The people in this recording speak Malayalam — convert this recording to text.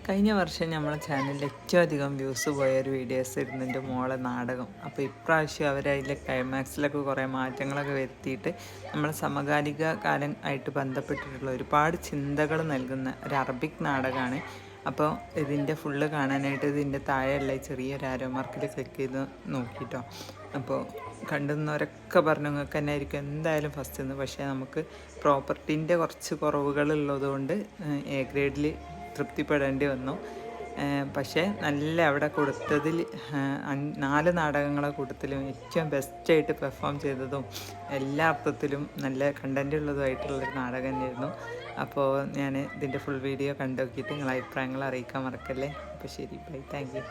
കഴിഞ്ഞ വർഷം നമ്മളെ ചാനലിൽ ഏറ്റവും അധികം വ്യൂസ് പോയൊരു വീഡിയോസ് ഇരുന്നു എൻ്റെ മോളെ നാടകം. അപ്പോൾ ഇപ്രാവശ്യം അവരതിലെ ക്ലൈമാക്സിലൊക്കെ കുറേ മാറ്റങ്ങളൊക്കെ വരുത്തിയിട്ട് നമ്മളെ സമകാലിക കാലം ആയിട്ട് ബന്ധപ്പെട്ടിട്ടുള്ള ഒരുപാട് ചിന്തകൾ നൽകുന്ന ഒരു അറബിക് നാടകമാണ്. അപ്പോൾ ഇതിൻ്റെ ഫുള്ള് കാണാനായിട്ട് ഇതിൻ്റെ താഴെയുള്ള ചെറിയൊരു ആരോ മാർക്കിൽ ക്ലിക്ക് ചെയ്ത് നോക്കിയിട്ടോ. അപ്പോൾ കണ്ടുന്നവരൊക്കെ പറഞ്ഞു നിങ്ങൾക്ക് തന്നെ ആയിരിക്കും എന്തായാലും ഫസ്റ്റ് എന്ന്. പക്ഷേ നമുക്ക് പ്രോപ്പർട്ടീൻ്റെ കുറച്ച് കുറവുകളുള്ളതുകൊണ്ട് എ ഗ്രേഡിൽ തൃപ്തിപ്പെടേണ്ടി വന്നു. പക്ഷേ നല്ല അവിടെ കൊടുത്തതിൽ 4 നാടകങ്ങളെ കൂട്ടത്തിലും ഏറ്റവും ബെസ്റ്റായിട്ട് പെർഫോം ചെയ്തതും എല്ലാ അർത്ഥത്തിലും നല്ല കണ്ടൻ്റ് ഉള്ളതുമായിട്ടുള്ളൊരു നാടകം തന്നെയായിരുന്നു. അപ്പോൾ ഞാൻ ഇതിൻ്റെ ഫുൾ വീഡിയോ കണ്ടു നോക്കിയിട്ട് നിങ്ങളെ അഭിപ്രായങ്ങൾ അറിയിക്കാൻ മറക്കല്ലേ. അപ്പോൾ ശരി, ബൈ, താങ്ക് യു.